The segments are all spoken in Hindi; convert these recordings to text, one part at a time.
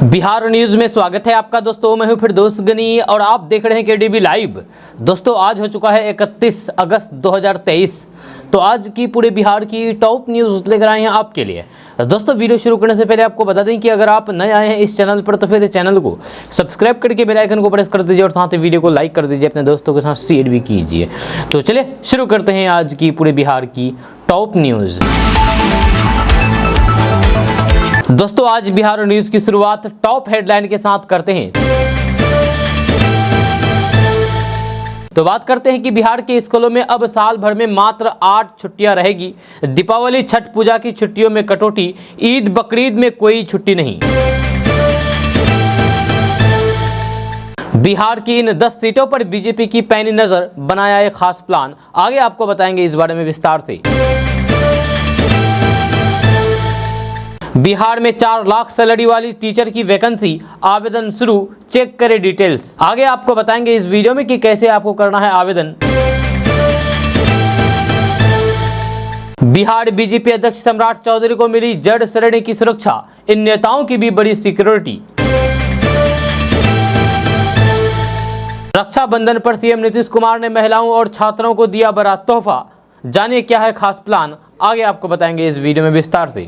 बिहार न्यूज में स्वागत है आपका दोस्तों। मैं हूं फिरदौस गनी और आप देख रहे हैं केडीबी लाइव। दोस्तों आज हो चुका है 31 अगस्त 2023। तो आज की पूरे बिहार की टॉप न्यूज लेकर आए हैं आपके लिए। दोस्तों वीडियो शुरू करने से पहले आपको बता दें कि अगर आप नए आए हैं इस चैनल पर तो फिर चैनल को सब्सक्राइब करके बेल आइकन को प्रेस कर दीजिए और साथ ही वीडियो को लाइक कर दीजिए, अपने दोस्तों के साथ शेयर भी कीजिए। तो चलिए शुरू करते हैं आज की पूरे बिहार की टॉप न्यूज। दोस्तों आज बिहार न्यूज की शुरुआत टॉप हेडलाइन के साथ करते हैं। तो बात करते हैं कि बिहार के स्कूलों में अब साल भर में मात्र 8 छुट्टियां रहेगी। दीपावली छठ पूजा की छुट्टियों में कटौती, ईद बकरीद में कोई छुट्टी नहीं। बिहार की इन 10 सीटों पर बीजेपी की पैनी नजर, बनाया एक खास प्लान। आगे आपको बताएंगे इस बारे में विस्तार से। बिहार में 4 लाख सैलरी वाली टीचर की वैकेंसी, आवेदन शुरू, चेक करें डिटेल्स। आगे आपको बताएंगे इस वीडियो में कि कैसे आपको करना है आवेदन। बिहार बीजेपी अध्यक्ष सम्राट चौधरी को मिली जड़ श्रेणी की सुरक्षा, इन नेताओं की भी बड़ी सिक्योरिटी। रक्षाबंधन पर सीएम नीतीश कुमार ने महिलाओं और छात्रों को दिया बड़ा तोहफा। जानिए क्या है खास प्लान, आगे आपको बताएंगे इस वीडियो में विस्तार से।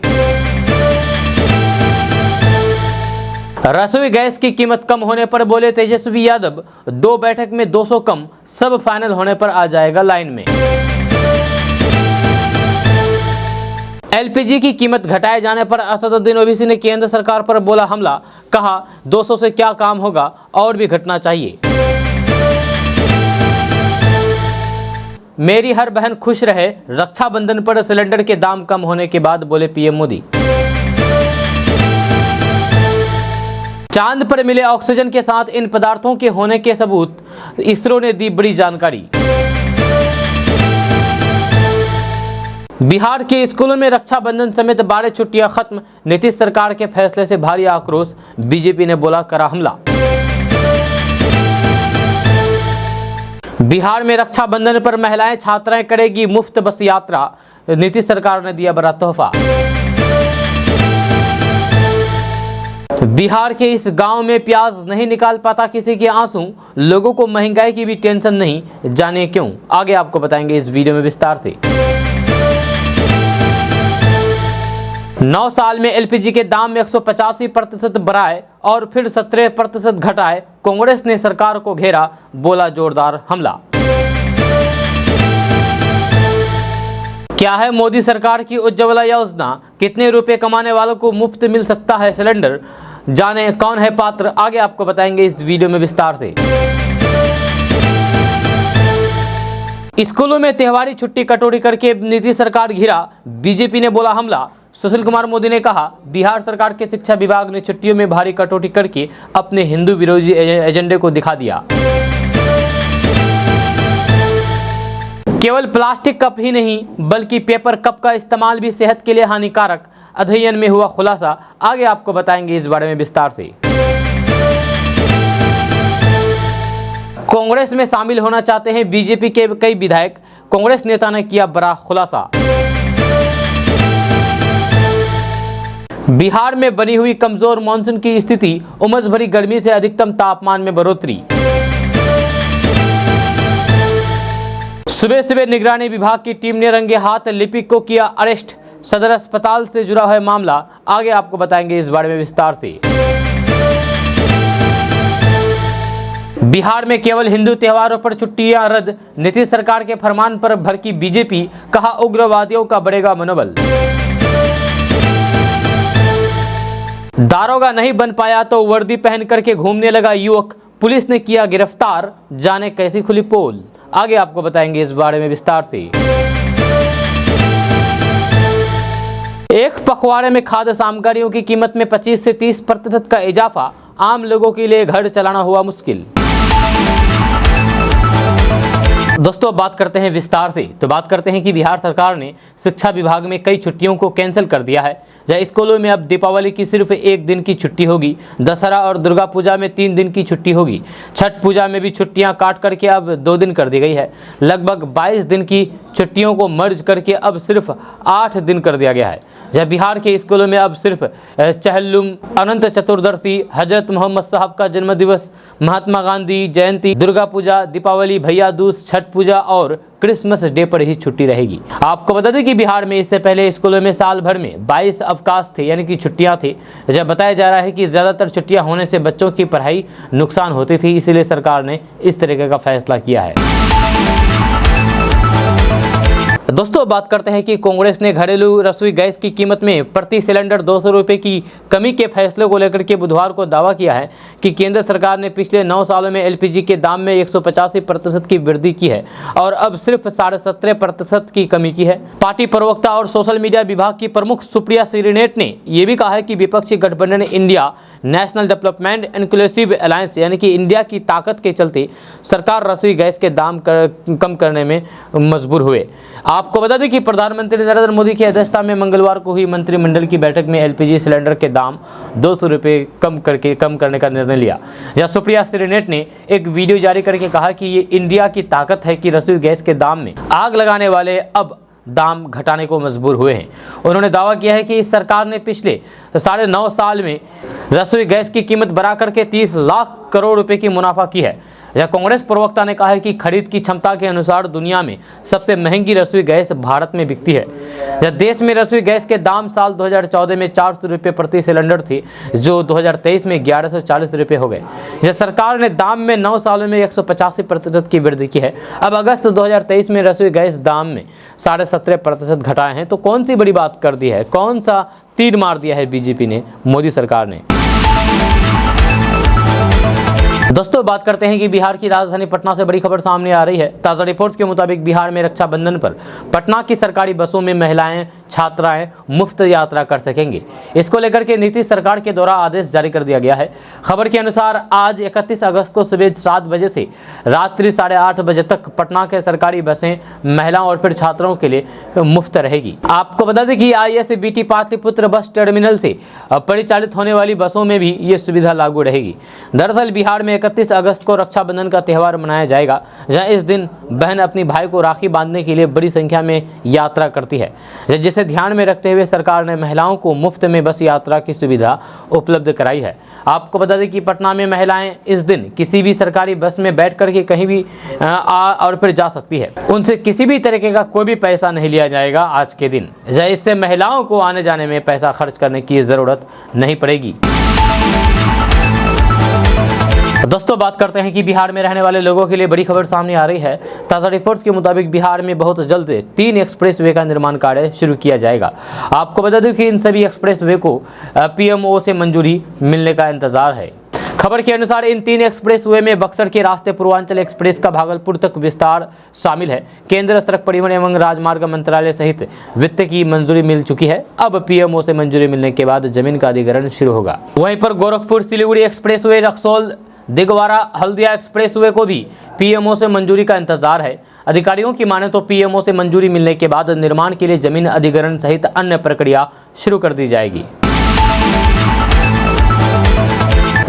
रसोई गैस की कीमत कम होने पर बोले तेजस्वी यादव, 2 बैठक में 200 कम, सब फाइनल होने पर आ जाएगा लाइन में। एलपीजी की कीमत घटाए जाने पर असदुद्दीन ओवैसी ने केंद्र सरकार पर बोला हमला, कहा 200 से क्या काम होगा, और भी घटना चाहिए। मेरी हर बहन खुश रहे, रक्षाबंधन पर सिलेंडर के दाम कम होने के बाद बोले पीएम मोदी। चांद पर मिले ऑक्सीजन के साथ इन पदार्थों के होने के सबूत, इसरो ने दी बड़ी जानकारी। बिहार के स्कूलों में रक्षाबंधन समेत 12 छुट्टियां खत्म, नीतीश सरकार के फैसले से भारी आक्रोश, बीजेपी ने बोला करा हमला। बिहार में रक्षाबंधन पर महिलाएं छात्राएं करेगी मुफ्त बस यात्रा, नीतीश सरकार ने दिया बड़ा तोहफा। बिहार के इस गांव में प्याज नहीं निकाल पाता किसी के आंसू, लोगों को महंगाई की भी टेंशन नहीं, जाने क्यों, आगे आपको बताएंगे इस वीडियो में विस्तार से। 9 साल में एलपीजी के दाम में 185% बढ़ाए और फिर 17% घटाए, कांग्रेस ने सरकार को घेरा, बोला जोरदार हमला। क्या है मोदी सरकार की उज्ज्वला योजना, कितने रुपए कमाने वालों को मुफ्त मिल सकता है सिलेंडर, जाने कौन है पात्र, आगे आपको बताएंगे इस वीडियो में विस्तार से। स्कूलों में त्योहारी छुट्टी कटौती करके नीतीश सरकार घिरा, बीजेपी ने बोला हमला। सुशील कुमार मोदी ने कहा बिहार सरकार के शिक्षा विभाग ने छुट्टियों में भारी कटौती करके अपने हिंदू विरोधी एजेंडे को दिखा दिया। केवल प्लास्टिक कप ही नहीं बल्कि पेपर कप का इस्तेमाल भी सेहत के लिए हानिकारक, अध्ययन में हुआ खुलासा, आगे आपको बताएंगे इस बारे में विस्तार से। कांग्रेस में शामिल होना चाहते हैं बीजेपी के कई विधायक, कांग्रेस नेता ने किया बड़ा खुलासा। बिहार में बनी हुई कमजोर मानसून की स्थिति, उमस भरी गर्मी से अधिकतम तापमान में बढ़ोतरी। सुबह सुबह निगरानी विभाग की टीम ने रंगे हाथ लिपिक को किया अरेस्ट, सदर अस्पताल से जुड़ा है मामला, आगे आपको बताएंगे इस बारे में विस्तार से। बिहार में केवल हिंदू त्योहारों पर छुट्टियां रद्द, नीतीश सरकार के फरमान पर भड़की बीजेपी, कहा उग्रवादियों का बढ़ेगा मनोबल। दारोगा नहीं बन पाया तो वर्दी पहन करके घूमने लगा युवक, पुलिस ने किया गिरफ्तार, जाने कैसी खुली पोल, आगे आपको बताएंगे इस बारे में विस्तार से। एक पखवाड़े में खाद्य सामग्रियों की कीमत में 25 से 30% का इजाफा, आम लोगों के लिए घर चलाना हुआ मुश्किल। दोस्तों बात करते हैं विस्तार से। तो बात करते हैं कि बिहार सरकार ने शिक्षा विभाग में कई छुट्टियों को कैंसिल कर दिया है। जहाँ स्कूलों में अब दीपावली की सिर्फ 1 दिन की छुट्टी होगी, दशहरा और दुर्गा पूजा में 3 दिन की छुट्टी होगी, छठ पूजा में भी छुट्टियां काट करके अब 2 दिन कर दी गई है। लगभग 22 दिन की छुट्टियों को मर्ज करके अब सिर्फ 8 दिन कर दिया गया है। जब बिहार के स्कूलों में अब सिर्फ चहल्लुम, अनंत चतुर्दशी, हजरत मोहम्मद साहब का जन्मदिवस, महात्मा गांधी जयंती, दुर्गा पूजा, दीपावली, भैया दूज, छठ पूजा और क्रिसमस डे पर ही छुट्टी रहेगी। आपको बता दें कि बिहार में इससे पहले स्कूलों में साल भर में 22 अवकाश थे, यानी कि छुट्टियां थी। जब बताया जा रहा है कि ज़्यादातर छुट्टियां होने से बच्चों की पढ़ाई नुकसान होती थी, इसीलिए सरकार ने इस तरीके का फैसला किया है। दोस्तों बात करते हैं कि कांग्रेस ने घरेलू रसोई गैस की कीमत में प्रति सिलेंडर 200 रुपये की कमी के फैसले को लेकर के बुधवार को दावा किया है कि केंद्र सरकार ने पिछले 9 सालों में एलपीजी के दाम में 185% की वृद्धि की है और अब सिर्फ 17.5% की कमी की है। पार्टी प्रवक्ता और सोशल मीडिया विभाग की प्रमुख सुप्रिया श्रीनेट ने यह भी कहा है कि विपक्षी गठबंधन India national development inclusive alliance यानी कि इंडिया की ताकत के चलते सरकार रसोई गैस के दाम कम करने में मजबूर हुए। आपको बता दें कि प्रधानमंत्री नरेंद्र मोदी की अध्यक्षता में मंगलवार को हुई मंत्रिमंडल की बैठक में एलपीजी सिलेंडर के दाम 200 रुपये कम करने का निर्णय लिया। जहां सुप्रिया श्रीनेट ने एक वीडियो जारी करके कहा कि ये इंडिया की ताकत है कि रसोई गैस के दाम में आग लगाने वाले अब दाम घटाने को मजबूर हुए हैं। उन्होंने दावा किया है कि इस सरकार ने पिछले 9.5 साल में रसोई गैस की कीमत बढ़ा करके 30 लाख करोड़ रुपए की मुनाफा की है। यह कांग्रेस प्रवक्ता ने कहा है कि खरीद की क्षमता के अनुसार दुनिया में सबसे महंगी रसोई गैस भारत में बिकती है। यह देश में रसोई गैस के दाम साल 2014 में 400 रुपये प्रति सिलेंडर थे, जो 2023 में 1140 रुपये हो गए। यह सरकार ने दाम में 9 सालों में 185% की वृद्धि की है। अब अगस्त 2023 में रसोई गैस दाम में 17.5% घटाए हैं। तो कौन सी बड़ी बात कर दी है, कौन सा तीर मार दिया है बीजेपी ने, मोदी सरकार ने। दोस्तों बात करते हैं कि बिहार की राजधानी पटना से बड़ी खबर सामने आ रही है। ताज़ा रिपोर्ट्स के मुताबिक बिहार में रक्षाबंधन पर पटना की सरकारी बसों में महिलाएं छात्राएं मुफ्त यात्रा कर सकेंगे। इसको लेकर के नीतीश सरकार के द्वारा आदेश जारी कर दिया गया है। खबर के अनुसार आज 31 अगस्त को सुबह 7 बजे से रात्रि 8:30 बजे तक पटना के सरकारी बसें महिलाओं और फिर छात्रों के लिए मुफ्त रहेगी। आपको बता दें कि ISBT पाटलिपुत्र बस टर्मिनल से परिचालित होने वाली बसों में भी ये सुविधा लागू रहेगी। दरअसल बिहार में 31 अगस्त को रक्षाबंधन का त्यौहार मनाया जाएगा, जहां इस दिन बहन अपनी भाई को राखी बांधने के लिए बड़ी संख्या में यात्रा करती है। जिसे ध्यान में रखते हुए सरकार ने महिलाओं को मुफ्त में बस यात्रा की सुविधा उपलब्ध कराई है। आपको बता दें कि पटना में महिलाएं इस दिन किसी भी सरकारी बस में बैठ करके कहीं भी आ और फिर जा सकती है। उनसे किसी भी तरीके का कोई भी पैसा नहीं लिया जाएगा आज के दिन। इससे महिलाओं को आने जाने में पैसा खर्च करने की जरूरत नहीं पड़ेगी। दोस्तों बात करते हैं कि बिहार में रहने वाले लोगों के लिए बड़ी खबर सामने आ रही है। ताज़ा रिपोर्ट्स के मुताबिक बिहार में बहुत जल्द 3 एक्सप्रेसवे का निर्माण कार्य शुरू किया जाएगा। आपको बता दूं कि इन सभी एक्सप्रेसवे को PMO से मंजूरी मिलने का इंतजार है। खबर के अनुसार इन 3 एक्सप्रेसवे में बक्सर के रास्ते पूर्वांचल एक्सप्रेस का भागलपुर तक विस्तार शामिल है। केंद्र सड़क परिवहन एवं राजमार्ग मंत्रालय सहित वित्त की मंजूरी मिल चुकी है। अब PMO से मंजूरी मिलने के बाद जमीन का अधिग्रहण शुरू होगा। वहीं पर गोरखपुर सिलीगुड़ी एक्सप्रेसवे, रक्सौल दिगवारा हल्दिया एक्सप्रेसवे को भी PMO से मंजूरी का इंतजार है। अधिकारियों की माने तो PMO से मंजूरी मिलने के बाद निर्माण के लिए जमीन अधिग्रहण सहित अन्य प्रक्रिया शुरू कर दी जाएगी।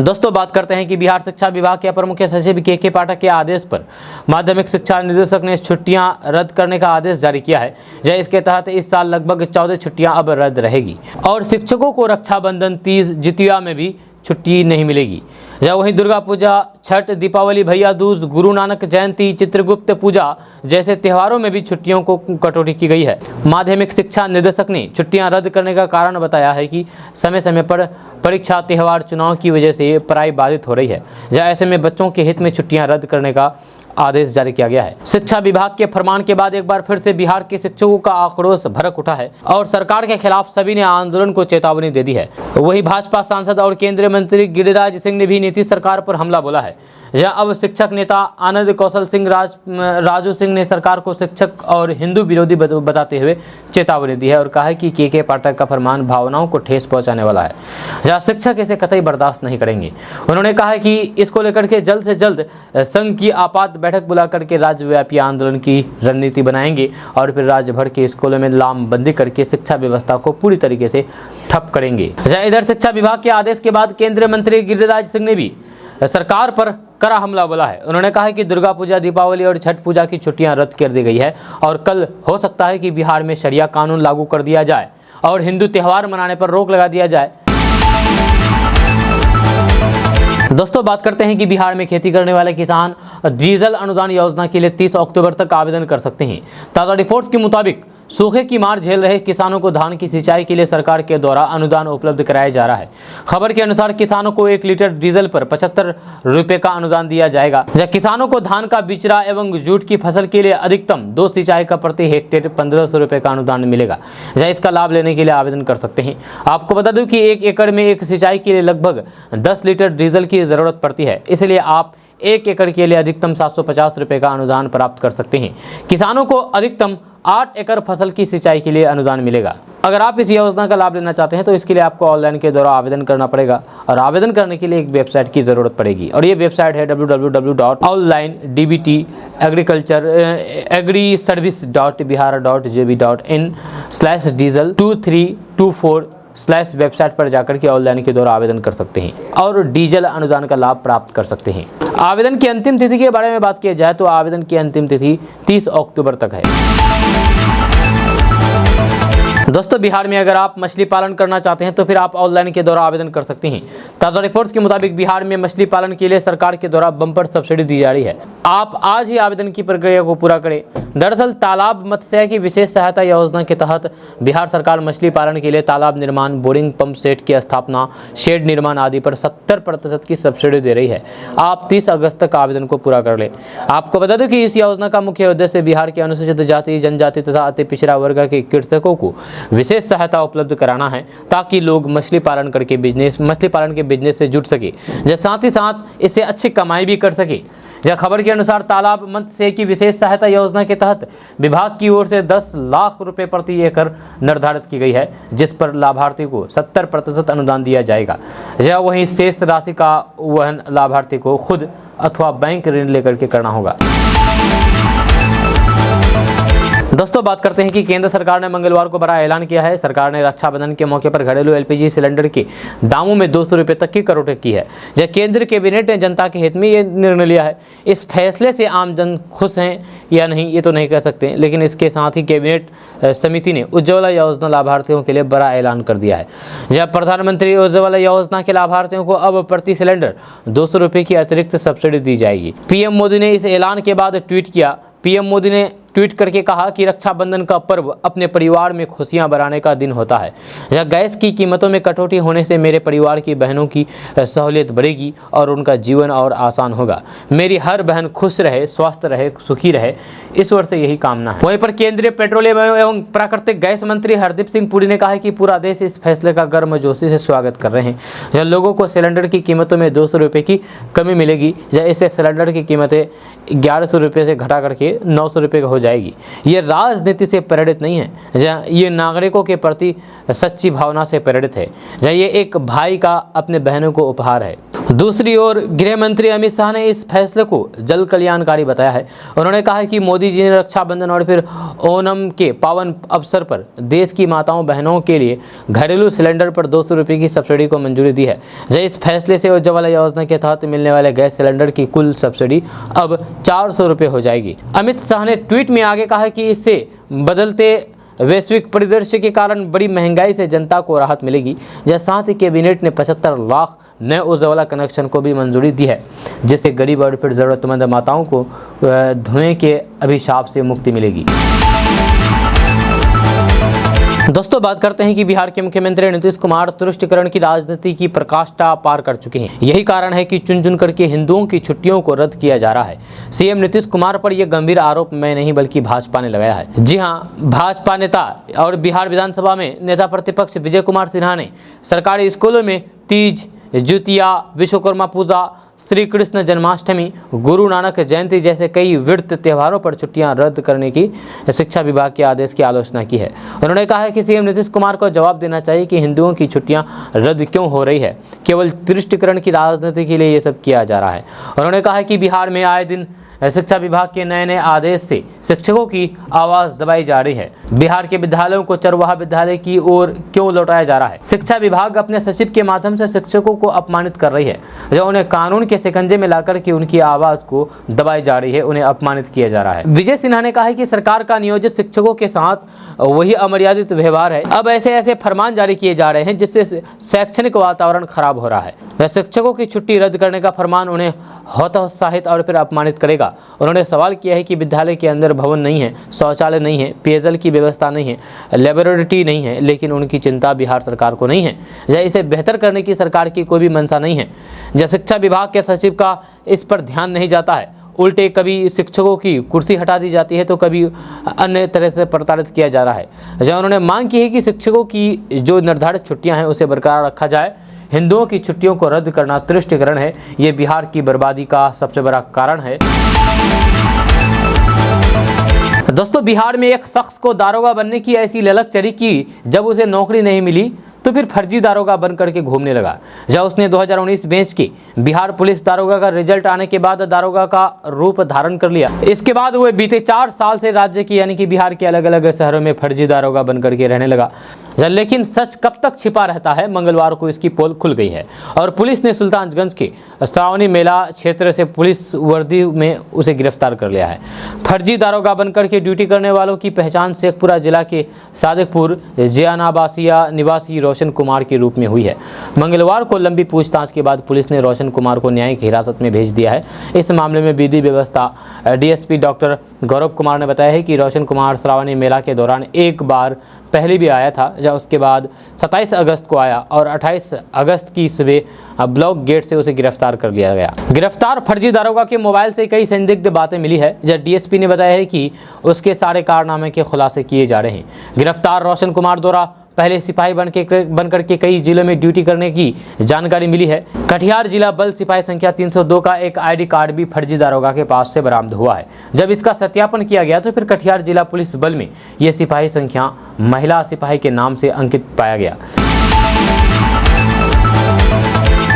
दोस्तों बात करते हैं कि बिहार शिक्षा विभाग के अपर मुख्य सचिव KK पाठक के आदेश पर माध्यमिक शिक्षा निदेशक ने छुट्टियां रद्द करने का आदेश जारी किया है। इसके तहत इस साल लगभग 14 छुट्टियां अब रद्द रहेगी और शिक्षकों को रक्षाबंधन, तीज, जितिया में भी छुट्टी नहीं मिलेगी। वहीं दुर्गा पूजा, छठ, दीपावली, भैया दूज, गुरु नानक जयंती, चित्रगुप्त पूजा जैसे त्योहारों में भी छुट्टियों को कटौती की गई है। माध्यमिक शिक्षा निदेशक ने छुट्टियां रद्द करने का कारण बताया है कि समय समय पर परीक्षा, त्योहार, चुनाव की वजह से पढ़ाई बाधित हो रही है। ऐसे में बच्चों के हित में छुट्टियां रद्द करने का आदेश जारी किया गया है। शिक्षा विभाग के फरमान के बाद एक बार फिर से बिहार के शिक्षकों का आक्रोश भड़क उठा है और सरकार के खिलाफ सभी ने आंदोलन को चेतावनी दे दी है। वहीं भाजपा सांसद और केंद्रीय मंत्री गिरिराज सिंह ने भी नीतीश सरकार पर हमला बोला है। अब शिक्षक नेता आनंद कौशल सिंह राजू सिंह ने सरकार को शिक्षक और हिंदू विरोधी बताते हुए चेतावनी दी है और कहा है कि KK पाठक का फरमान भावनाओं को ठेस पहुंचाने वाला है। शिक्षक इसे कतई बर्दाश्त नहीं करेंगे। उन्होंने कहा है कि इसको लेकर के जल्द से जल्द संघ की आपात बैठक बुला करके राज्यव्यापी आंदोलन की रणनीति बनाएंगे और फिर राज्य भर के स्कूलों में लामबंदी करके शिक्षा व्यवस्था को पूरी तरीके से ठप करेंगे। इधर शिक्षा विभाग के आदेश के बाद केंद्रीय मंत्री गिरिराज सिंह ने भी सरकार पर कड़ा हमला बोला है। उन्होंने कहा है कि दुर्गा पूजा, दीपावली और छठ पूजा की छुट्टियां रद्द कर दी गई है और कल हो सकता है कि बिहार में शरिया कानून लागू कर दिया जाए और हिंदू त्यौहार मनाने पर रोक लगा दिया जाए। दोस्तों बात करते हैं कि बिहार में खेती करने वाले किसान डीजल अनुदान योजना के लिए 30 अक्टूबर तक आवेदन कर सकते हैं। ताज़ा रिपोर्ट्स के मुताबिक सूखे की मार झेल रहे किसानों को धान की सिंचाई के लिए सरकार के द्वारा अनुदान उपलब्ध कराया जा रहा है। खबर के अनुसार किसानों को 1 लीटर डीजल पर 75 रुपये का अनुदान दिया जाएगा। जब किसानों को धान का बिचड़ा एवं जूट की फसल के लिए अधिकतम 2 सिंचाई का प्रति हेक्टेयर 1500 रुपये का अनुदान मिलेगा। जहाँ इसका लाभ लेने के लिए आवेदन कर सकते हैं। आपको बता दूं कि 1 एकड़ में एक सिंचाई के लिए लगभग 10 लीटर डीजल की जरूरत पड़ती है, इसलिए आप 1 एकड़ के लिए अधिकतम 750 रुपये का अनुदान प्राप्त कर सकते हैं। किसानों को अधिकतम 8 एकड़ फसल की सिंचाई के लिए अनुदान मिलेगा। अगर आप इस योजना का लाभ लेना चाहते हैं तो इसके लिए आपको ऑनलाइन के द्वारा आवेदन करना पड़ेगा और आवेदन करने के लिए एक वेबसाइट की ज़रूरत पड़ेगी और ये वेबसाइट है www.onlinedbtagriculture.bihar.gov.in/diesel2324 वेबसाइट पर जाकर के ऑनलाइन के द्वारा आवेदन कर सकते हैं और डीजल अनुदान का लाभ प्राप्त कर सकते हैं। आवेदन की अंतिम तिथि के बारे में बात किया जाए तो आवेदन की अंतिम तिथि 30 अक्टूबर तक है। दोस्तों बिहार में अगर आप मछली पालन करना चाहते हैं तो फिर आप ऑनलाइन के द्वारा आवेदन कर सकते हैं। ताज़ा रिपोर्ट्स के मुताबिक बिहार में मछली पालन के लिए सरकार के द्वारा बम्पर सब्सिडी दी जा रही है। आप आज ही आवेदन की प्रक्रिया को पूरा करें। दरअसल तालाब मत्स्य की विशेष सहायता योजना के तहत बिहार सरकार मछली पालन के लिए तालाब निर्माण, बोरिंग, पंप सेट की स्थापना, शेड निर्माण आदि पर 70% की सब्सिडी दे रही है। आप 30 अगस्त तक आवेदन को पूरा कर लें। आपको बता दें कि इस योजना का मुख्य उद्देश्य बिहार के अनुसूचित जाति, जनजाति तथा अति पिछड़ा वर्ग के कृषकों को विशेष सहायता उपलब्ध कराना है ताकि लोग मछली पालन के बिजनेस से जुड़ सके, साथ ही साथ इससे अच्छी कमाई भी कर सके। यह खबर के अनुसार तालाब मत्स्य की विशेष सहायता योजना के तहत विभाग की ओर से 10 लाख रुपए प्रति एकड़ निर्धारित की गई है, जिस पर लाभार्थी को 70% अनुदान दिया जाएगा। यह वहीं शेष राशि का वहन लाभार्थी को खुद अथवा बैंक ऋण लेकर के करना होगा। दोस्तों बात करते हैं कि केंद्र सरकार ने मंगलवार को बड़ा ऐलान किया है। सरकार ने रक्षाबंधन के मौके पर घरेलू एलपीजी सिलेंडर के दामों में 200 रुपये तक की कटौती की है। जब केंद्र कैबिनेट ने जनता के हित में ये निर्णय लिया है। इस फैसले से आम जन खुश हैं या नहीं ये तो नहीं कह सकते, लेकिन इसके साथ ही कैबिनेट समिति ने उज्ज्वला योजना लाभार्थियों के लिए बड़ा ऐलान कर दिया है। जब प्रधानमंत्री उज्ज्वला योजना के लाभार्थियों को अब प्रति सिलेंडर 200 रुपये की अतिरिक्त सब्सिडी दी जाएगी। पीएम मोदी ने इस ऐलान के बाद ट्वीट किया। पीएम मोदी ने ट्वीट करके कहा कि रक्षाबंधन का पर्व अपने परिवार में खुशियां बढ़ाने का दिन होता है। यह गैस की कीमतों में कटौती होने से मेरे परिवार की बहनों की सहूलियत बढ़ेगी और उनका जीवन और आसान होगा। मेरी हर बहन खुश रहे, स्वस्थ रहे, सुखी रहे, ईश्वर से यही कामना है। वहीं पर केंद्रीय पेट्रोलियम एवं प्राकृतिक गैस मंत्री हरदीप सिंह पुरी ने कहा है कि पूरा देश इस फैसले का गर्मजोशी से स्वागत कर रहे हैं। जब लोगों को सिलेंडर की कीमतों में 200 रुपये की कमी मिलेगी, या इससे सिलेंडर की कीमतें 1100 रुपये से घटा करके 900 रुपये हो जाएगी। ये राजनीति से प्रेरित नहीं है, ये नागरिकों के प्रति सच्ची भावना से प्रेरित है। ये एक भाई का अपने बहनों को उपहार है। दूसरी ओर गृह मंत्री अमित शाह ने इस फैसले को जल कल्याणकारी बताया है। उन्होंने कहा है कि मोदी जी ने रक्षाबंधन और फिर ओणम के पावन अवसर पर देश की माताओं बहनों के लिए घरेलू सिलेंडर पर 200 रुपये की सब्सिडी को मंजूरी दी है। इस फैसले से उज्ज्वला योजना के तहत मिलने वाले गैस सिलेंडर की कुल सब्सिडी अब 400 रुपये हो जाएगी। अमित शाह ने ट्वीट में आगे कहा कि इससे बदलते वैश्विक परिदृश्य के कारण बड़ी महंगाई से जनता को राहत मिलेगी। साथ ही कैबिनेट ने 75 लाख नए उज्ज्वला कनेक्शन को भी मंजूरी दी है, जिससे गरीब और फिर ज़रूरतमंद माताओं को धुएं के अभिशाप से मुक्ति मिलेगी। दोस्तों बात करते हैं कि बिहार के मुख्यमंत्री नीतीश कुमार तुष्टिकरण की राजनीति की प्रकाष्ठा पार कर चुके हैं। यही कारण है कि चुन चुन करके हिंदुओं की छुट्टियों को रद्द किया जा रहा है। सीएम नीतीश कुमार पर यह गंभीर आरोप मैं नहीं बल्कि भाजपा ने लगाया है। जी हां, भाजपा नेता और बिहार विधानसभा में नेता प्रतिपक्ष विजय कुमार सिन्हा ने सरकारी स्कूलों में तीज, ज्योतिया, विश्वकर्मा पूजा, श्री कृष्ण जन्माष्टमी, गुरु नानक जयंती जैसे कई व्रत त्योहारों पर छुट्टियां रद्द करने की शिक्षा विभाग के आदेश की आलोचना की है। उन्होंने कहा है कि सीएम नीतीश कुमार को जवाब देना चाहिए कि हिंदुओं की छुट्टियां रद्द क्यों हो रही है। केवल तुष्टिकरण की राजनीति के लिए ये सब किया जा रहा है। उन्होंने कहा है कि बिहार में आए दिन शिक्षा विभाग के नए नए आदेश से शिक्षकों की आवाज़ दबाई जा रही है। बिहार के विद्यालयों को चरवाहा विद्यालय की ओर क्यों लौटाया जा रहा है। शिक्षा विभाग अपने सचिव के माध्यम से शिक्षकों को अपमानित कर रही है, जो उन्हें कानून के शिकंजे में लाकर के उनकी आवाज को दबाई जा रही है, उन्हें अपमानित किया जा रहा है। विजय सिन्हा ने कहा है कि सरकार का नियोजित शिक्षकों के साथ वही अमर्यादित व्यवहार है। अब ऐसे ऐसे फरमान जारी किए जा रहे हैं जिससे शैक्षणिक वातावरण खराब हो रहा है। शिक्षकों की छुट्टी रद्द करने का फरमान उन्हें हतोत्साहित और फिर अपमानित करेगा। उन्होंने सवाल किया है कि विद्यालय के अंदर भवन नहीं है, शौचालय नहीं है, पेयजल की व्यवस्था नहीं है, लेबोरेटरी नहीं है, लेकिन उनकी चिंता बिहार सरकार को नहीं है या इसे बेहतर करने की सरकार की कोई भी मंशा नहीं है। या शिक्षा विभाग के सचिव का इस पर ध्यान नहीं जाता है। उल्टे कभी शिक्षकों की कुर्सी हटा दी जाती है तो कभी अन्य तरह से प्रताड़ित किया जा रहा है। जहाँ उन्होंने मांग की है कि शिक्षकों की जो निर्धारित छुट्टियां हैं उसे बरकरार रखा जाए। हिंदुओं की छुट्टियों को रद्द करना तुष्टिकरण है, ये बिहार की बर्बादी का सबसे बड़ा कारण है। दोस्तों, बिहार में एक शख्स को दारोगा बनने की ऐसी ललक चढ़ी कि जब उसे नौकरी नहीं मिली तो फिर फर्जी दारोगा बन करके घूमने लगा। जब उसने 2019 बैच की बिहार पुलिस दारोगा का रिजल्ट आने के बाद दारोगा का रूप धारण कर लिया। इसके बाद वह बीते 4 साल से राज्य की यानी कि बिहार के अलग अलग शहरों में फर्जी दारोगा बन करके रहने लगा। लेकिन सच कब तक छिपा रहता है, मंगलवार को इसकी पोल खुल गई है और पुलिस ने सुल्तानगंज के श्रावणी मेला क्षेत्र से पुलिस वर्दी में उसे गिरफ्तार कर लिया है। फर्जी दारोगा बनकर के ड्यूटी करने वालों की पहचान शेखपुरा जिला के सादिकपुर जियानाबासिया निवासी रोशन कुमार के रूप में हुई है। मंगलवार को लंबी पूछताछ के बाद पुलिस ने रोशन कुमार को न्यायिक हिरासत में भेज दिया है। इस मामले में विधि व्यवस्था डीएसपी डॉक्टर गौरव कुमार ने बताया है कि रोशन कुमार श्रावणी मेला के दौरान एक बार पहले भी आया था, जब उसके बाद 27 अगस्त को आया और 28 अगस्त की सुबह ब्लॉक गेट से उसे गिरफ्तार कर लिया गया। गिरफ्तार फर्जी दारोगा के मोबाइल से कई संदिग्ध बातें मिली है। जब डीएसपी ने बताया है कि उसके सारे कारनामे के खुलासे किए जा रहे हैं। गिरफ्तार रोशन कुमार द्वारा पहले सिपाही बनकर के कई जिलों में ड्यूटी करने की जानकारी मिली है। कटिहार जिला बल सिपाही संख्या 302 का एक आईडी कार्ड भी फर्जी दारोगा के पास से बरामद हुआ है। जब इसका सत्यापन किया गया तो फिर कटिहार जिला पुलिस बल में यह सिपाही संख्या महिला सिपाही के नाम से अंकित पाया गया।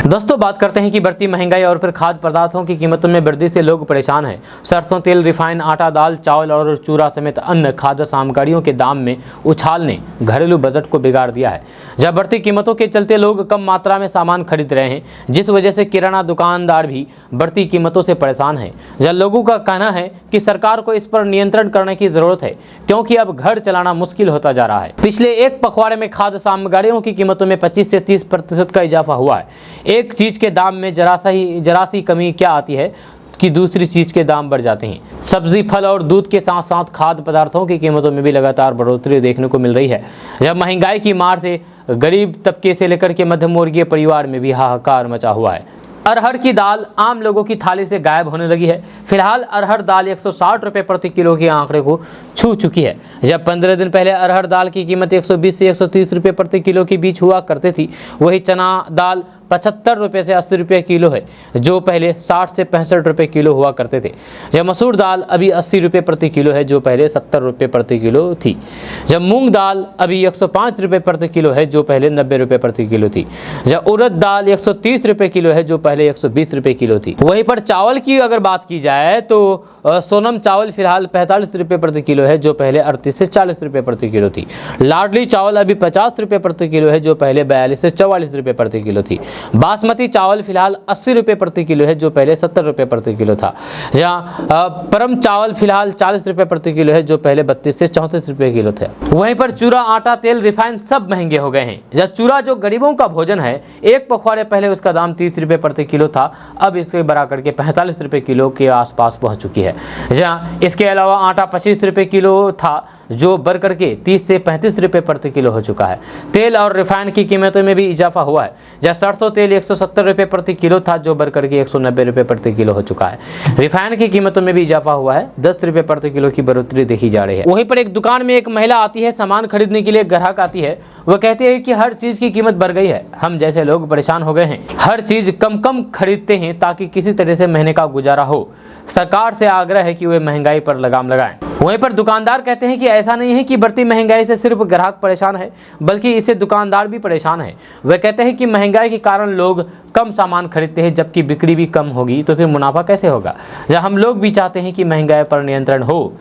दोस्तों, बात करते हैं कि बढ़ती महंगाई और फिर खाद्य पदार्थों की कीमतों में वृद्धि से लोग परेशान हैं। सरसों तेल, रिफाइन, आटा, दाल, चावल और चूरा समेत अन्य खाद्य सामग्रियों के दाम में उछाल ने घरेलू बजट को बिगाड़ दिया है। जब बढ़ती कीमतों के चलते लोग कम मात्रा में सामान खरीद रहे हैं, जिस वजह से किराना दुकानदार भी बढ़ती कीमतों से परेशान हैं। जब लोगों का कहना है कि सरकार को इस पर नियंत्रण करने की जरूरत है, क्योंकि अब घर चलाना मुश्किल होता जा रहा है। पिछले एक पखवाड़े में खाद्य सामग्रियों की कीमतों में 25 से 30% का इजाफा हुआ है। एक चीज के दाम में जरा सी कमी क्या आती है कि दूसरी चीज के दाम बढ़ जाते हैं। सब्जी, फल और दूध के साथ साथ खाद्य पदार्थों की कीमतों में भी लगातार बढ़ोतरी देखने को मिल रही है। जब महंगाई की मार से गरीब तबके से लेकर के मध्यम वर्गीय परिवार में भी हाहाकार मचा हुआ है। अरहर की दाल आम लोगों की थाली से गायब होने लगी है। फिलहाल अरहर दाल 160 रुपये प्रति किलो के आंकड़े को छू चुकी है। जब 15 दिन पहले अरहर दाल की कीमत 120 से 130 रुपये प्रति किलो के बीच हुआ करती थी, वही चना दाल 75 रुपये से 80 रुपये किलो है, जो पहले 60 से 65 रुपये किलो हुआ करते थे। जब मसूर दाल अभी 80 रुपये प्रति किलो है, जो पहले 70 रुपये प्रति किलो थी। जब मूंग दाल अभी 105 रुपये प्रति किलो है, जो पहले 90 रुपये प्रति किलो थी। जब उड़द दाल 130 रुपये किलो है, जो पहले 120 रुपये किलो थी। वहीं पर चावल की अगर बात की जाए तो सोनम चावल फिलहाल 45 रुपये प्रति किलो है, जो पहले 38 से 40 रुपये प्रति किलो थी। लाडली चावल अभी 50 रुपये प्रति किलो है, जो पहले 42 से 44 रुपये प्रति किलो थी। बासमती चावल फिलहाल 80 रुपये प्रति किलो है, जो पहले 70 रुपये प्रति किलो था। जहाँ परम चावल फिलहाल 40 रुपये प्रति किलो है, जो पहले 32 से 34 रुपये किलो थे। वहीं पर चूरा, आटा, तेल, रिफाइन सब महंगे हो गए हैं। जब चूरा जो गरीबों का भोजन है, एक पखवाड़े पहले उसका दाम 30 रुपये प्रति किलो था, अब इसके बढ़ा करके 45 रुपये किलो के आसपास पहुंच चुकी है। जहाँ इसके अलावा आटा 25 रुपये किलो था, जो बढ़ करके 30 से 35 रुपये प्रति किलो हो चुका है। तेल और रिफाइन की कीमतों में भी इजाफा हुआ है। जहाँ सरसों तेल 170 रुपये प्रति किलो था, जो बढ़ करके 190 रुपये प्रति किलो हो चुका है। रिफाइन की कीमतों में भी इजाफा हुआ है, 10 रुपये प्रति किलो की बढ़ोतरी देखी जा रही है। वहीं पर एक दुकान में एक महिला आती है, सामान खरीदने के लिए ग्राहक आती है। वह कहती है कि हर चीज़ की कीमत बढ़ गई है, हम जैसे लोग परेशान हो गए हैं, हर चीज़ कम कम खरीदते हैं ताकि किसी तरह से महीने का गुजारा हो। सरकार से आग्रह है कि वे महंगाई पर लगाम लगाएं। वहीं पर दुकानदार कहते हैं कि ऐसा नहीं है कि बढ़ती महंगाई से सिर्फ ग्राहक परेशान है, बल्कि इससे दुकानदार भी परेशान है। वे कहते हैं कि महंगाई के कारण लोग कम सामान खरीदते हैं, जबकि बिक्री भी कम होगी तो फिर मुनाफा कैसे होगा। या हम लोग भी चाहते हैं कि महंगाई पर नियंत्रण हो।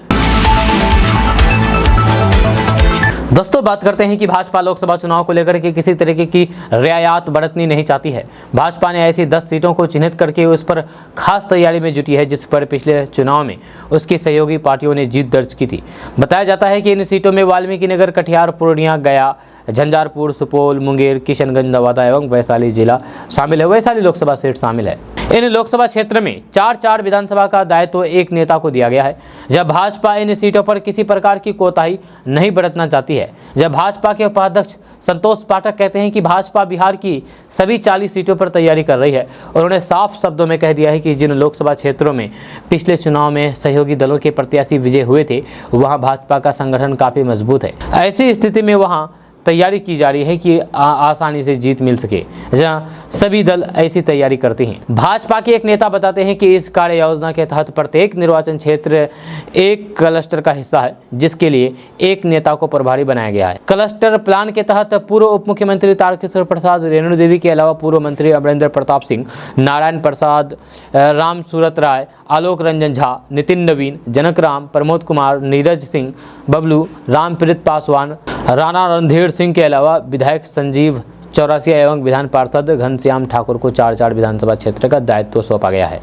दोस्तों बात करते हैं कि भाजपा लोकसभा चुनाव को लेकर के किसी तरीके की रियायत बरतनी नहीं चाहती है। भाजपा ने ऐसी 10 सीटों को चिन्हित करके उस पर खास तैयारी में जुटी है, जिस पर पिछले चुनाव में उसकी सहयोगी पार्टियों ने जीत दर्ज की थी। बताया जाता है कि इन सीटों में वाल्मीकि नगर, कटिहार, पूर्णिया, गया, झंझारपुर, सुपौल, मुंगेर, किशनगंज, नवादा एवं वैशाली जिला शामिल है। वैशाली लोकसभा सीट शामिल है। इन लोकसभा क्षेत्र में 4 विधानसभा का दायित्व एक नेता को दिया गया है। जब भाजपा इन सीटों पर किसी प्रकार की कोताही नहीं बरतना चाहती है। जब भाजपा के उपाध्यक्ष संतोष पाठक कहते हैं कि भाजपा बिहार की सभी 40 सीटों पर तैयारी कर रही है। उन्होंने साफ शब्दों में कह दिया है कि जिन लोकसभा क्षेत्रों में पिछले चुनाव में सहयोगी दलों के प्रत्याशी विजय हुए थे, वहां भाजपा का संगठन काफी मजबूत है। ऐसी स्थिति में वहां तैयारी की जा रही है कि आसानी से जीत मिल सके, जहां सभी दल ऐसी तैयारी करते हैं। भाजपा के एक नेता बताते हैं कि इस कार्य योजना के तहत प्रत्येक निर्वाचन क्षेत्र एक क्लस्टर का हिस्सा है, जिसके लिए एक नेता को प्रभारी बनाया गया है। क्लस्टर प्लान के तहत पूर्व उप मुख्यमंत्री तारकिशोर प्रसाद, रेणु देवी के अलावा पूर्व मंत्री अमरेंद्र प्रताप सिंह, नारायण प्रसाद, राम सूरत राय, आलोक रंजन झा, नितिन नवीन, जनक राम, प्रमोद कुमार, नीरज सिंह, बबलू, रामप्रीत पासवान, राणा रणधीर सिंह के अलावा विधायक संजीव चौरसिया एवं विधान पार्षद घनश्याम ठाकुर को 4 विधानसभा क्षेत्र का दायित्व सौंपा गया है।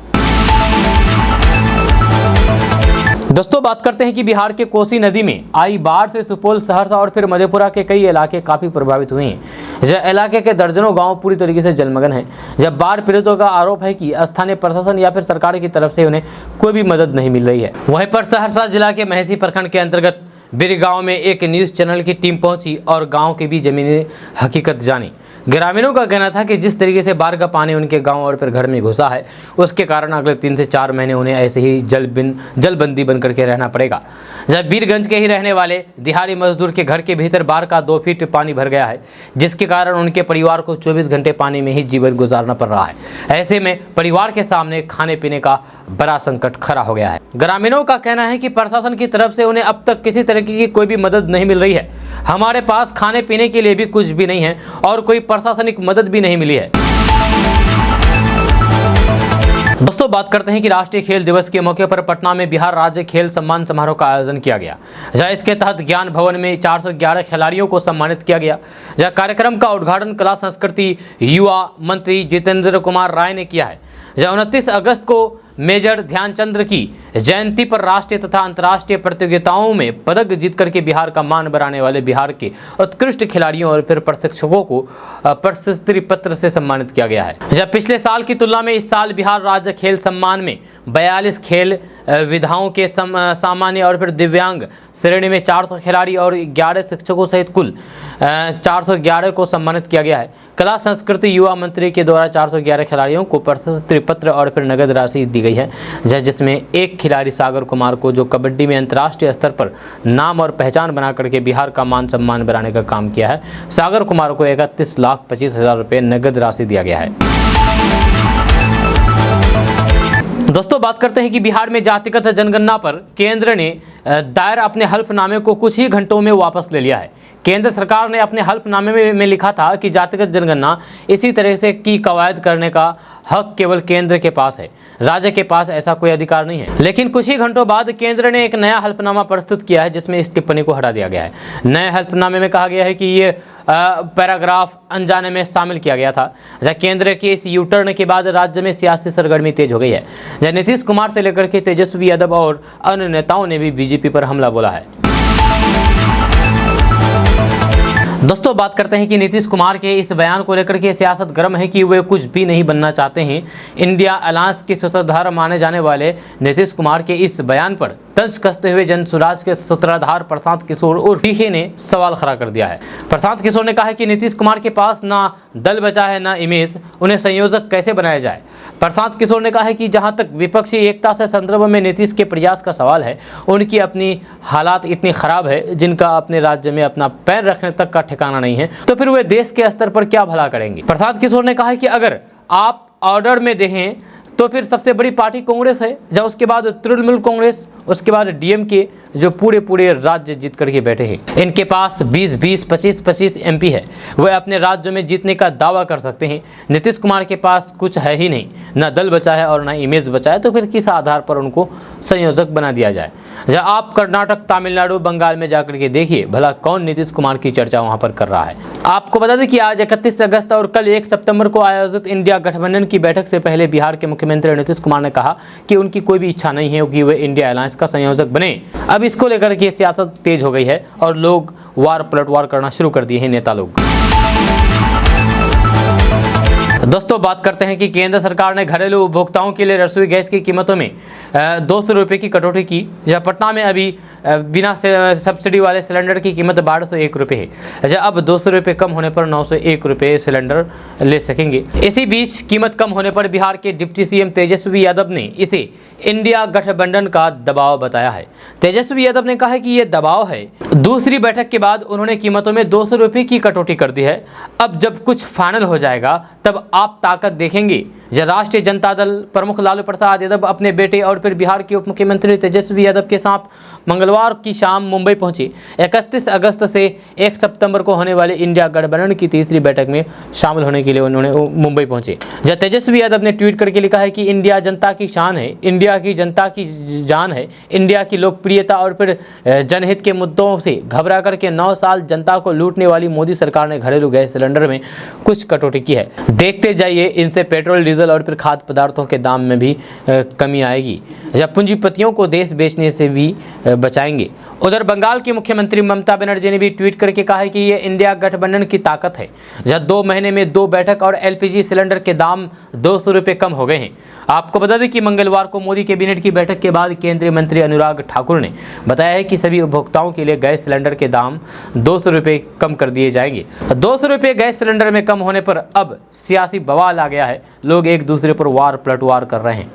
दोस्तों बात करते हैं कि बिहार के कोसी नदी में आई बाढ़ से सुपौल, सहरसा और फिर मधेपुरा के कई इलाके काफी प्रभावित हुए हैं। यह इलाके के दर्जनों गांव पूरी तरीके से जलमग्न हैं। जब बाढ़ पीड़ितों का आरोप है कि स्थानीय प्रशासन या फिर सरकार की तरफ से उन्हें कोई भी मदद नहीं मिल रही है। वहीं पर सहरसा जिला के महसी प्रखंड के अंतर्गत बिर गांव में एक न्यूज चैनल की टीम पहुंची और गांव की भी जमीनी हकीकत जानी। ग्रामीणों का कहना था कि जिस तरीके से बाढ़ का पानी उनके गांव और फिर घर में घुसा है, उसके कारण अगले 3 से 4 महीने उन्हें ऐसे ही जलबंदी बन करके रहना पड़ेगा। जब बीरगंज के ही रहने वाले दिहाड़ी मजदूर के घर के भीतर बाढ़ का 2 फीट पानी भर गया है, जिसके कारण उनके परिवार को 24 घंटे पानी में ही जीवन गुजारना पड़ रहा है। ऐसे में परिवार के सामने खाने पीने का बड़ा संकट खड़ा हो गया है। ग्रामीणों का कहना है कि प्रशासन की तरफ से उन्हें अब तक किसी तरह की कोई भी मदद नहीं मिल रही है। हमारे पास खाने पीने के लिए भी कुछ भी नहीं है और कोई प्रशासनिक मदद भी नहीं मिली है। दोस्तों बात करते हैं कि राष्ट्रीय खेल दिवस के मौके पर पटना में बिहार राज्य खेल सम्मान समारोह का आयोजन किया गया, जहां इसके तहत ज्ञान भवन में 411 खिलाड़ियों को सम्मानित किया गया। जहां कार्यक्रम का उद्घाटन कला संस्कृति युवा मंत्री जितेंद्र कुमार राय ने किया है। जहां 29 अगस्त को मेजर ध्यानचंद की जयंती पर राष्ट्रीय तथा अंतर्राष्ट्रीय प्रतियोगिताओं में पदक जीत करके बिहार का मान बढ़ाने वाले बिहार के उत्कृष्ट खिलाड़ियों और फिर प्रशिक्षकों को प्रशस्ति पत्र से सम्मानित किया गया है। जब पिछले साल की तुलना में इस साल बिहार राज्य खेल सम्मान में 42 खेल विधाओं के सामान्य और फिर दिव्यांग श्रेणी में 400 खिलाड़ी और 11 शिक्षकों सहित कुल 411 को सम्मानित किया गया है। कला संस्कृति युवा मंत्री के द्वारा 411 खिलाड़ियों को प्रशस्ति पत्र और फिर नगद राशि दी गई है, जिसमें एक खिलाड़ी सागर कुमार को, जो कबड्डी में अंतर्राष्ट्रीय स्तर पर नाम और पहचान बना करके बिहार का मान सम्मान बढ़ाने का काम किया है। सागर कुमार को 31,25,000 रुपये नगद राशि दिया गया है। दोस्तों बात करते हैं कि बिहार में जातिगत जनगणना पर केंद्र ने दायर अपने हल्फनामे को कुछ ही घंटों में वापस ले लिया है। केंद्र सरकार ने अपने हल्फनामे में लिखा था कि जातिगत जनगणना इसी तरह से की कवायद करने का हक केवल केंद्र के पास है, राज्य के पास ऐसा कोई अधिकार नहीं है। लेकिन कुछ ही घंटों बाद केंद्र ने एक नया हल्फनामा प्रस्तुत किया है, जिसमें इस टिप्पणी को हटा दिया गया है। नए हल्फनामे में कहा गया है कि ये पैराग्राफ अनजाने में शामिल किया गया था। केंद्र के इस यू टर्न के बाद राज्य में सियासी सरगर्मी तेज हो गई है। नीतीश कुमार से लेकर के तेजस्वी यादव और अन्य नेताओं ने भी बीजेपी पर हमला बोला है। दोस्तों बात करते हैं कि नीतीश कुमार के इस बयान को लेकर के सियासत गर्म है कि वे कुछ भी नहीं बनना चाहते हैं। इंडिया अलायंस के सूत्रधार माने जाने वाले नीतीश कुमार के इस बयान पर तंज कसते हुए जन सुराज के सूत्रधार प्रशांत किशोर उर्फ पीके ने सवाल खड़ा कर दिया है। प्रशांत किशोर ने कहा है कि नीतीश कुमार के पास ना दल बचा है ना इमेज, उन्हें संयोजक कैसे बनाया जाए। प्रशांत किशोर ने कहा है कि जहां तक विपक्षी एकता से संदर्भ में नीतीश के प्रयास का सवाल है, उनकी अपनी हालात इतनी खराब है जिनका अपने राज्य में अपना पैर रखने तक का ठिकाना नहीं है, तो फिर वे देश के स्तर पर क्या भला करेंगे। प्रशांत किशोर ने कहा है कि अगर आप ऑर्डर में देखें तो फिर सबसे बड़ी पार्टी कांग्रेस है, जब उसके बाद तृणमूल कांग्रेस उसके बाद डीएमके जो पूरे राज्य जीत करके बैठे हैं। इनके पास 20-20, 25-25 एमपी है, वह अपने राज्यों में जीतने का दावा कर सकते हैं। नीतीश कुमार के पास कुछ है ही नहीं, ना दल बचा है और ना इमेज बचा है, तो फिर किस आधार पर उनको संयोजक बना दिया जाए। जब आप कर्नाटक, तमिलनाडु, बंगाल में जाकर के देखिए भला कौन नीतीश कुमार की चर्चा वहां पर कर रहा है। आपको बता दें कि आज 31 अगस्त और कल 1 सितंबर को आयोजित इंडिया गठबंधन की बैठक से पहले बिहार के मुख्यमंत्री नीतीश कुमार ने कहा कि उनकी कोई भी इच्छा नहीं है कि वे इंडिया अलायंस का संयोजक बने। अब इसको लेकर के सियासत तेज हो गई है और लोग वार पलटवार करना शुरू कर दिए हैं, नेता लोग। दोस्तों बात करते हैं कि केंद्र सरकार ने घरेलू उपभोक्ताओं के लिए रसोई गैस की कीमतों में 200 रुपये की कटौती की। जहाँ पटना में अभी बिना सब्सिडी वाले सिलेंडर की कीमत 1201 रुपये है, जहाँ अब 200 रुपये कम होने पर 901 रुपये सिलेंडर ले सकेंगे। इसी बीच कीमत कम होने पर बिहार के डिप्टी सीएम तेजस्वी यादव ने इसे इंडिया गठबंधन का दबाव बताया है। तेजस्वी यादव ने कहा है कि ये दबाव है। दूसरी बैठक के बाद उन्होंने कीमतों में 200 रुपये की कटौती कर दी है। अब जब कुछ फाइनल हो जाएगा तब आप ताकत देखेंगे। जब राष्ट्रीय जनता दल प्रमुख लालू प्रसाद यादव अपने बेटे और फिर बिहार के उप मुख्यमंत्री तेजस्वी यादव के साथ मंगलवार की शाम मुंबई पहुंचे। 31 अगस्त से 1 सितंबर को होने वाले इंडिया गठबंधन की तीसरी बैठक में शामिल होने के लिए उन्होंने मुंबई पहुंचे। जब तेजस्वी यादव ने ट्वीट करके लिखा है कि इंडिया जनता की शान है, इंडिया की जनता की जान है, इंडिया की लोकप्रियता और फिर जनहित के मुद्दों से घबरा करके 9 साल जनता को लूटने वाली मोदी सरकार ने घरेलू गैस सिलेंडर में कुछ कटौती की है। देखते जाइए, इनसे पेट्रोल, डीजल और फिर खाद्य पदार्थों के दाम में भी कमी आएगी, जब पूंजीपतियों को देश बेचने से भी बचाएंगे। उधर बंगाल की मुख्यमंत्री ममता बनर्जी ने भी ट्वीट करके कहा है कि ये इंडिया गठबंधन की ताकत है, जब 2 महीने में 2 बैठक और एलपीजी सिलेंडर के दाम 200 रुपये कम हो गए हैं। आपको बता दें कि मंगलवार को मोदी कैबिनेट की बैठक के बाद केंद्रीय मंत्री अनुराग ठाकुर ने बताया है कि सभी उपभोक्ताओं के लिए गैस सिलेंडर के दाम 200 रुपये कम कर दिए जाएंगे। 200 रुपये गैस सिलेंडर में कम होने पर अब सियासी बवाल आ गया है, लोग एक दूसरे पर वार पलटवार कर रहे हैं।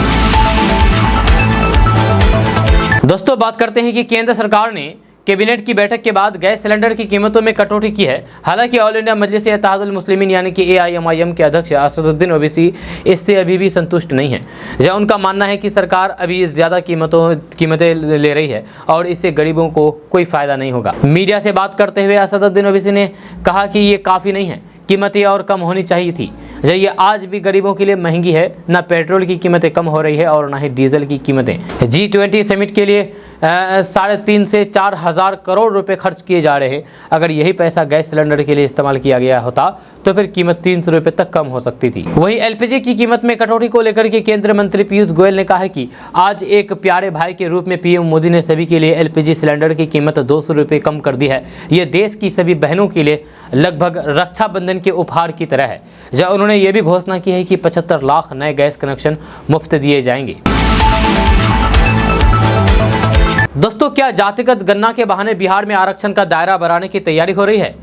दोस्तों बात करते हैं कि केंद्र सरकार ने कैबिनेट की बैठक के बाद गैस सिलेंडर की कीमतों में कटौती की है। हालांकि ऑल इंडिया मजलिस इत्तेहादुल मुस्लिमीन यानी कि AIMIM के अध्यक्ष असदुद्दीन ओवैसी इससे अभी भी संतुष्ट नहीं है। जहां उनका मानना है कि सरकार अभी ज़्यादा कीमतें ले रही है और इससे गरीबों को कोई फ़ायदा नहीं होगा। मीडिया से बात करते हुए असदुद्दीन ओवैसी ने कहा कि ये काफ़ी नहीं है, कीमतें और कम होनी चाहिए थी। ये आज भी गरीबों के लिए महंगी है, ना पेट्रोल की कीमतें कम हो रही है और ना ही डीजल की कीमतें। G20 समिट के लिए 3.5 से 4 हज़ार करोड़ रुपए खर्च किए जा रहे हैं। अगर यही पैसा गैस सिलेंडर के लिए इस्तेमाल किया गया होता तो फिर कीमत 300 रुपये तक कम हो सकती थी। वहीं LPG की कीमत में कटौती को लेकर के केंद्रीय मंत्री पीयूष गोयल ने कहा है कि आज एक प्यारे भाई के रूप में पीएम मोदी ने सभी के लिए LPG सिलेंडर की कीमत 200 रुपये कम कर दी है। ये देश की सभी बहनों के लिए लगभग रक्षाबंधन के उपहार की तरह है। जब उन्होंने ये भी घोषणा की है कि 75 लाख नए गैस कनेक्शन मुफ्त दिए जाएंगे। दोस्तों क्या जातिगत गणना के बहाने बिहार में आरक्षण का दायरा बढ़ाने की तैयारी हो रही है?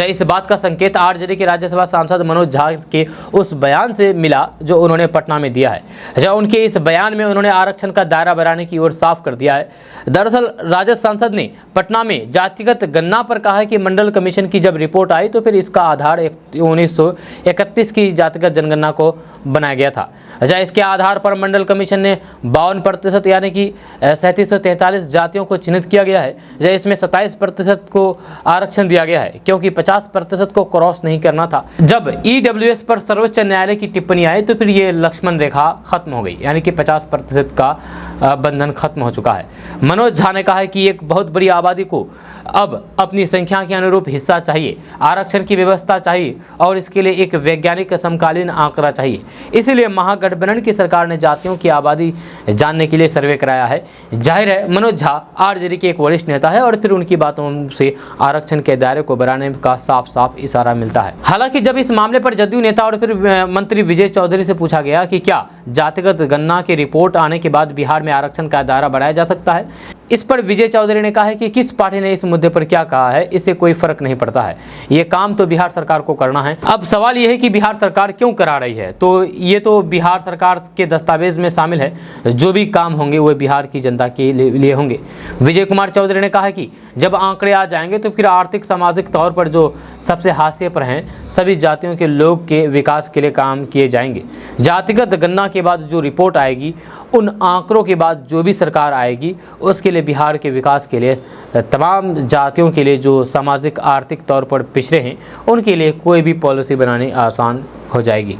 इस बात का संकेत आरजेडी के राज्यसभा सांसद मनोज झा के उस बयान से मिला जो उन्होंने पटना में दिया है। जब उनके इस बयान में उन्होंने आरक्षण का दायरा बढ़ाने की ओर साफ कर दिया है। दरअसल राजद सांसद ने पटना में जातिगत गणना पर कहा है कि मंडल कमीशन की जब रिपोर्ट आई तो फिर इसका आधार 1931 की जातिगत जनगणना को बनाया गया था। इसके आधार पर मंडल कमीशन ने 52% यानी कि 3743 जातियों को चिन्हित किया गया है। इसमें 27% को आरक्षण दिया गया है क्योंकि 50% को क्रॉस नहीं करना था। जब EWS पर सर्वोच्च न्यायालय की टिप्पणी आई तो फिर ये लक्ष्मण रेखा खत्म हो गई, यानी कि 50% का बंधन खत्म हो चुका है। मनोज झा ने कहा है कि एक बहुत बड़ी आबादी को अब अपनी संख्या के अनुरूप हिस्सा चाहिए, आरक्षण की व्यवस्था चाहिए और इसके लिए एक वैज्ञानिक समकालीन आंकड़ा चाहिए। इसीलिए महागठबंधन की सरकार ने जातियों की आबादी जानने के लिए सर्वे कराया है। जाहिर है मनोज झा आरजेडी के एक वरिष्ठ नेता है और फिर उनकी बातों से आरक्षण के दायरे को बढ़ाने का साफ साफ इशारा मिलता है। हालांकि जब इस मामले पर जदयू नेता और फिर मंत्री विजय चौधरी से पूछा गया कि क्या जातिगत गणना की रिपोर्ट आने के बाद बिहार में आरक्षण का दायरा बढ़ाया जा सकता है, इस पर विजय चौधरी ने कहा है कि किस पार्टी ने इस मुद्दे पर क्या कहा है इससे कोई फर्क नहीं पड़ता है, ये काम तो बिहार सरकार को करना है। अब सवाल ये है कि बिहार सरकार क्यों करा रही है, तो ये तो बिहार सरकार के दस्तावेज में शामिल है, जो भी काम होंगे वो बिहार की जनता के लिए होंगे। विजय कुमार चौधरी ने कहा कि जब आंकड़े आ जाएंगे तो फिर आर्थिक सामाजिक तौर पर जो सबसे हाशिए पर हैं सभी जातियों के लोग के विकास के लिए काम किए जाएंगे। जातिगत गणना के बाद जो रिपोर्ट आएगी, उन आंकड़ों के बाद जो भी सरकार आएगी, उसके लिए बिहार के विकास के लिए तमाम जातियों के लिए जो सामाजिक आर्थिक तौर पर पिछड़े हैं उनके लिए कोई भी पॉलिसी बनानी आसान हो जाएगी।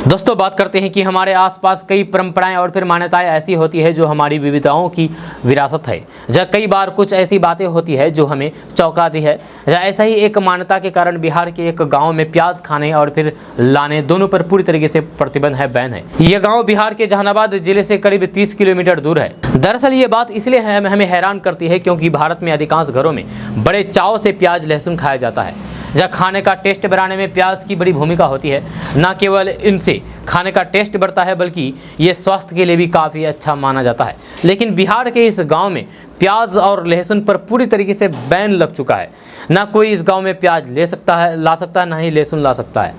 दोस्तों बात करते हैं कि हमारे आसपास कई परंपराएं और फिर मान्यताएं ऐसी होती है जो हमारी विविधताओं की विरासत है। जहाँ कई बार कुछ ऐसी बातें होती है जो हमें चौंकाती है। ऐसा ही एक मान्यता के कारण बिहार के एक गांव में प्याज खाने और फिर लाने दोनों पर पूरी तरीके से प्रतिबंध है, बैन है। यह गाँव बिहार के जहानाबाद जिले से करीब 30 किलोमीटर दूर है। दरअसल ये बात इसलिए हमें हैरान करती है क्योंकि भारत में अधिकांश घरों में बड़े चाव से प्याज लहसुन खाया जाता है। जहाँ खाने का टेस्ट बढ़ाने में प्याज की बड़ी भूमिका होती है। न केवल इनसे खाने का टेस्ट बढ़ता है बल्कि ये स्वास्थ्य के लिए भी काफ़ी अच्छा माना जाता है। लेकिन बिहार के इस गांव में प्याज और लहसुन पर पूरी तरीके से बैन लग चुका है। ना कोई इस गांव में प्याज ला सकता है, ना ही लहसुन ला सकता है।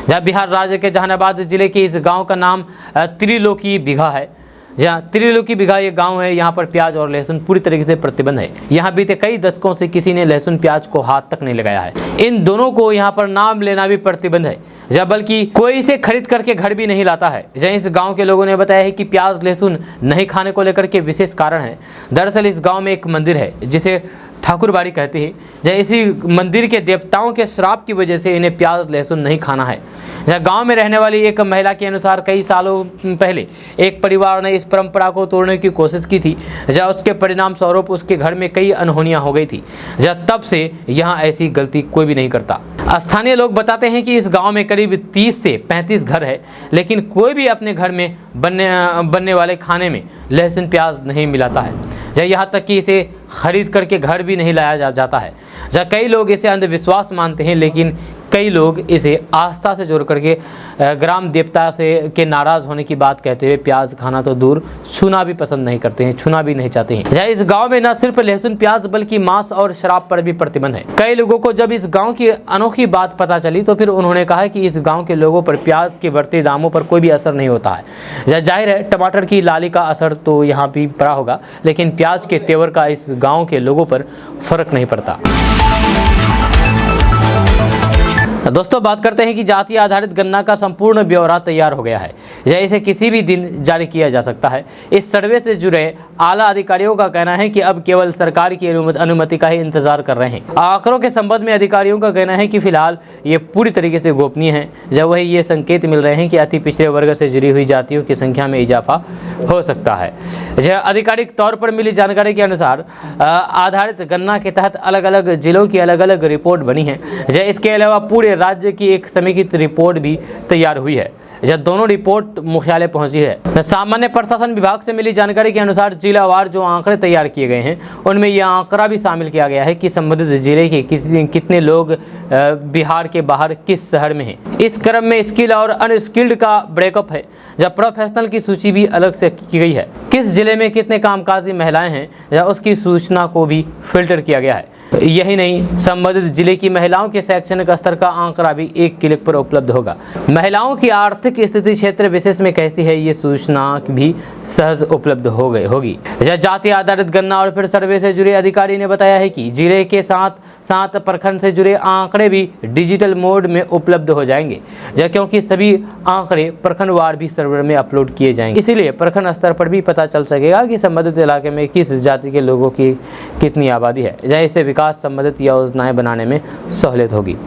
जहाँ बिहार राज्य के जहानाबाद जिले के इस गाँव का नाम त्रिलोकी बिघा है। जहाँ त्रिलोकी बिघा ये गांव है, यहाँ पर प्याज और लहसुन पूरी तरीके से प्रतिबंध है। यहाँ बीते कई दशकों से किसी ने लहसुन प्याज को हाथ तक नहीं लगाया है। इन दोनों को यहाँ पर नाम लेना भी प्रतिबंध है, जहाँ बल्कि कोई इसे खरीद करके घर भी नहीं लाता है। जहाँ इस गांव के लोगों ने बताया है कि प्याज लहसुन नहीं खाने को लेकर के विशेष कारण है। दरअसल इस गाँव में एक मंदिर है जिसे ठाकुरबाड़ी कहते हैं। जहाँ इसी मंदिर के देवताओं के श्राप की वजह से इन्हें प्याज लहसुन नहीं खाना है। जहाँ गांव में रहने वाली एक महिला के अनुसार कई सालों पहले एक परिवार ने इस परंपरा को तोड़ने की कोशिश की थी, जहाँ उसके परिणाम स्वरूप उसके घर में कई अनहोनियां हो गई थी। जहाँ तब से यहाँ ऐसी गलती कोई भी नहीं करता। स्थानीय लोग बताते हैं कि इस गांव में करीब 30 से 35 घर है, लेकिन कोई भी अपने घर में बनने वाले खाने में लहसुन प्याज नहीं मिलाता है। जहाँ यहाँ तक कि इसे खरीद करके घर भी नहीं लाया जाता है। जहाँ कई लोग इसे अंधविश्वास मानते हैं, लेकिन कई लोग इसे आस्था से जोड़ करके ग्राम देवता से के नाराज़ होने की बात कहते हुए प्याज खाना तो दूर छूना भी पसंद नहीं करते हैं, छूना भी नहीं चाहते हैं। जहाँ इस गांव में न सिर्फ लहसुन प्याज बल्कि मांस और शराब पर भी प्रतिबंध है। कई लोगों को जब इस गांव की अनोखी बात पता चली तो फिर उन्होंने कहा कि इस गाँव के लोगों पर प्याज के बढ़ते दामों पर कोई भी असर नहीं होता है। जाहिर है टमाटर की लाली का असर तो यहाँ भी पड़ा होगा, लेकिन प्याज के तेवर का इस गाँव के लोगों पर फर्क नहीं पड़ता। दोस्तों बात करते हैं कि जाति आधारित गणना का संपूर्ण ब्यौरा तैयार हो गया है, यह इसे किसी भी दिन जारी किया जा सकता है। इस सर्वे से जुड़े आला अधिकारियों का कहना है कि अब केवल सरकार की अनुमति का ही इंतजार कर रहे हैं। आंकड़ों के संबंध में अधिकारियों का कहना है कि फिलहाल ये पूरी तरीके से गोपनीय है। जब वही ये संकेत मिल रहे हैं कि अति पिछड़े वर्ग से जुड़ी हुई जातियों की संख्या में इजाफा हो सकता है। यह आधिकारिक तौर पर मिली जानकारी के अनुसार आधारित गणना के तहत अलग अलग जिलों की अलग अलग रिपोर्ट बनी है। इसके अलावा पूरे राज्य की एक समेकित रिपोर्ट भी तैयार हुई है। यह दोनों रिपोर्ट मुख्यालय पहुंची है। सामान्य प्रशासन विभाग से मिली जानकारी के अनुसार जिलावार जो आंकड़े तैयार किए गए हैं उनमें यह आंकड़ा भी शामिल किया गया है कि संबंधित जिले के कितने लोग बिहार के बाहर किस शहर में हैं। इस क्रम में स्किल और अनस्किल्ड का ब्रेकअप है, जब प्रोफेशनल की सूची भी अलग से की गई है। किस जिले में कितने कामकाजी महिलाएं हैं या उसकी सूचना को भी फिल्टर किया गया है। यही नहीं, संबंधित जिले की महिलाओं के शैक्षणिक स्तर का आंकड़ा भी एक क्लिक पर उपलब्ध होगा। महिलाओं की आर्थिक स्थिति क्षेत्र विशेष में कैसी है, ये सूचना भी सहज उपलब्ध होगी। जाति आधारित गणना और फिर सर्वे से जुड़े अधिकारी ने बताया है कि जिले के साथ साथ प्रखंड से जुड़े आंकड़े भी डिजिटल मोड में उपलब्ध हो जाएंगे, क्योंकि सभी आंकड़े प्रखंडवार भी सर्वर में अपलोड किए जाएंगे। इसीलिए प्रखंड स्तर पर भी पता चल सकेगा कि संबंधित इलाके में किस जाति के लोगों की कितनी आबादी है, जहाँ इससे विकास संबंधित योजनाएं बनाने में सहूलियत होगी।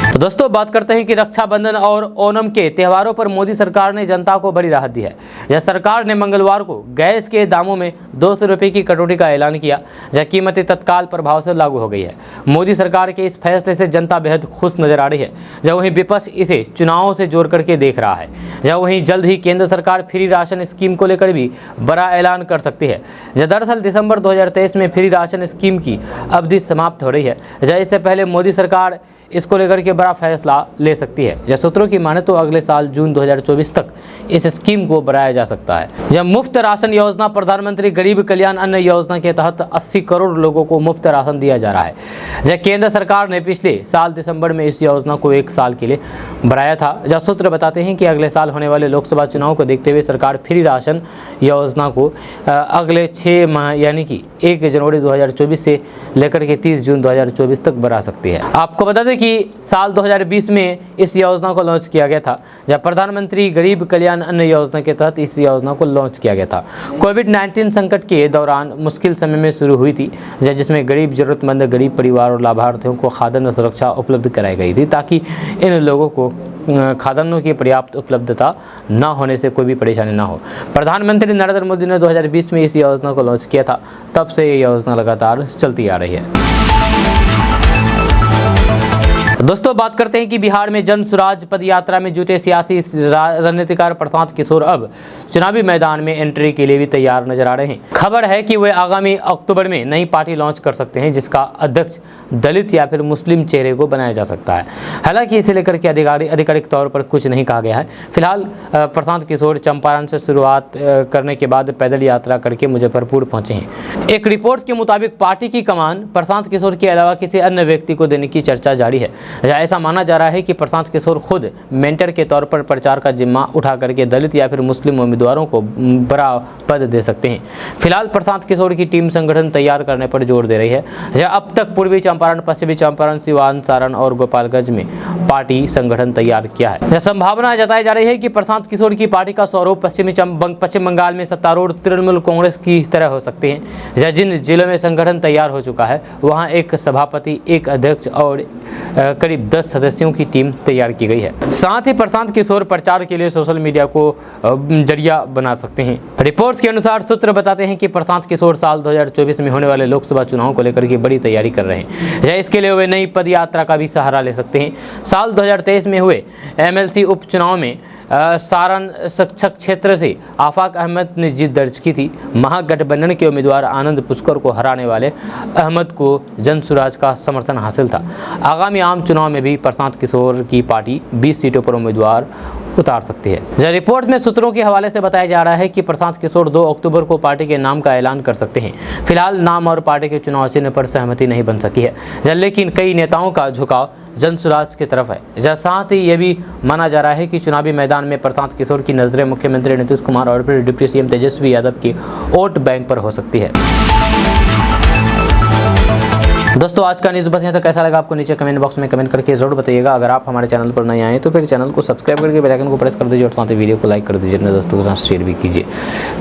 तो दोस्तों बात करते हैं कि रक्षाबंधन और ओणम के त्योहारों पर मोदी सरकार ने जनता को बड़ी राहत दी है। यह सरकार ने मंगलवार को गैस के दामों में 200 रुपये की कटौती का ऐलान किया, जहाँ कीमतें तत्काल प्रभाव से लागू हो गई है। मोदी सरकार के इस फैसले से जनता बेहद खुश नजर आ रही है, जहाँ वहीं विपक्ष इसे चुनावों से जोड़ करके देख रहा है। जहाँ वहीं जल्द ही केंद्र सरकार फ्री राशन स्कीम को लेकर भी बड़ा ऐलान कर सकती है। दरअसल दिसंबर 2023 में फ्री राशन स्कीम की अवधि समाप्त हो रही है, जहाँ इससे पहले मोदी सरकार इसको लेकर के बड़ा फैसला ले सकती है। सूत्रों की माने तो अगले साल जून 2024 तक इस स्कीम को बढ़ाया जा सकता है। यह मुफ्त राशन योजना प्रधानमंत्री गरीब कल्याण अन्न योजना के तहत 80 करोड़ लोगों को मुफ्त राशन दिया जा रहा है। यह केंद्र सरकार ने पिछले साल दिसंबर में इस योजना को 1 साल के लिए बढ़ाया था। जब सूत्र बताते हैं कि अगले साल होने वाले लोकसभा चुनाव को देखते हुए सरकार फ्री राशन योजना को अगले 6 माह यानी कि 1 जनवरी 2024 से लेकर के 30 जून 2024 तक बढ़ा सकती है। आपको बता दें कि साल 2020 में इस योजना को लॉन्च किया गया था, जब प्रधानमंत्री गरीब कल्याण अन्न योजना के तहत इस योजना को लॉन्च किया गया था। कोविड-19 संकट के दौरान मुश्किल समय में शुरू हुई थी, जिसमें गरीब जरूरतमंद गरीब परिवार और लाभार्थियों को खाद्यान्न सुरक्षा उपलब्ध कराई गई थी, ताकि इन लोगों को खाद्यान्नों की पर्याप्त उपलब्धता न होने से कोई भी परेशानी न हो। प्रधानमंत्री नरेंद्र मोदी ने 2020 में इस योजना को लॉन्च किया था, तब से ये योजना लगातार चलती आ रही है। दोस्तों बात करते हैं कि बिहार में जन स्वराज पद यात्रा में जुटे सियासी रणनीतिकार प्रशांत किशोर अब चुनावी मैदान में एंट्री के लिए भी तैयार नजर आ रहे हैं। खबर है कि वे आगामी अक्टूबर में नई पार्टी लॉन्च कर सकते हैं, जिसका अध्यक्ष दलित या फिर मुस्लिम चेहरे को बनाया जा सकता है। हालांकि इसे लेकर के आधिकारिक तौर पर कुछ नहीं कहा गया है। फिलहाल प्रशांत किशोर चंपारण से शुरुआत करने के बाद पैदल यात्रा करके मुजफ्फरपुर पहुंचे हैं। एक रिपोर्ट के मुताबिक पार्टी की कमान प्रशांत किशोर के अलावा किसी अन्य व्यक्ति को देने की चर्चा जारी है। ऐसा माना जा रहा है कि प्रशांत किशोर खुद मेंटर के तौर पर प्रचार का जिम्मा उठा करके दलित या फिर मुस्लिम उम्मीदवारों को बड़ा पद दे सकते हैं। फिलहाल प्रशांत किशोर की टीम संगठन तैयार करने पर जोर दे रही है। यह अब तक पूर्वी चंपारण, पश्चिमी चंपारण, सिवान, सारण और गोपालगंज में पार्टी संगठन तैयार किया है। यह संभावना जताई जा रही है कि प्रशांत किशोर की पार्टी का स्वरूप पश्चिम बंगाल में सत्तारूढ़ तृणमूल कांग्रेस की तरह हो सकते हैं। यह जिन जिलों में संगठन तैयार हो चुका है वहाँ एक सभापति, एक अध्यक्ष और करीब 10 सदस्यों की टीम तैयार की गई है। साथ ही प्रशांत किशोर प्रचार के लिए सोशल मीडिया को जरिया बना सकते हैं। रिपोर्ट्स के अनुसार सूत्र बताते हैं कि प्रशांत किशोर साल 2024 में होने वाले लोकसभा चुनाव को लेकर के बड़ी तैयारी कर रहे हैं। इसके लिए वे नई पद यात्रा का भी सहारा ले सकते हैं। साल 2023 में हुए MLC उपचुनाव में सारण शिक्षक क्षेत्र से आफाक अहमद ने जीत दर्ज की थी। महागठबंधन के उम्मीदवार आनंद पुष्कर को हराने वाले अहमद को जन स्वराज का समर्थन हासिल था। आगामी आम चुनाव में भी प्रशांत किशोर की पार्टी 20 सीटों पर उम्मीदवार उतार सकती है। रिपोर्ट में सूत्रों के हवाले से बताया जा रहा है कि प्रशांत किशोर 2 अक्टूबर को पार्टी के नाम का ऐलान कर सकते हैं। फिलहाल नाम और पार्टी के चुनाव चिन्ह पर सहमति नहीं बन सकी है, लेकिन कई नेताओं का झुकाव जन स्वराज की तरफ है। साथ ही यह भी माना जा रहा है कि चुनावी मैदान में प्रशांत किशोर की नजरें मुख्यमंत्री नीतीश कुमार और फिर डिप्टी CM तेजस्वी यादव के वोट बैंक पर हो सकती है। दोस्तों आज का न्यूज़ बस यहाँ तक। कैसा लगा आपको नीचे कमेंट बॉक्स में कमेंट करके जरूर बताइएगा। अगर आप हमारे चैनल पर नए आए तो फिर चैनल को सब्सक्राइब करके बेल आइकन को प्रेस कर दीजिए और साथ ही वीडियो को लाइक कर दीजिए, अपने दोस्तों के साथ शेयर भी कीजिए।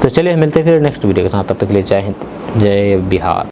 तो चलिए मिलते हैं फिर नेक्स्ट वीडियो के साथ, तब तक के लिए जय हिंद, जय बिहार।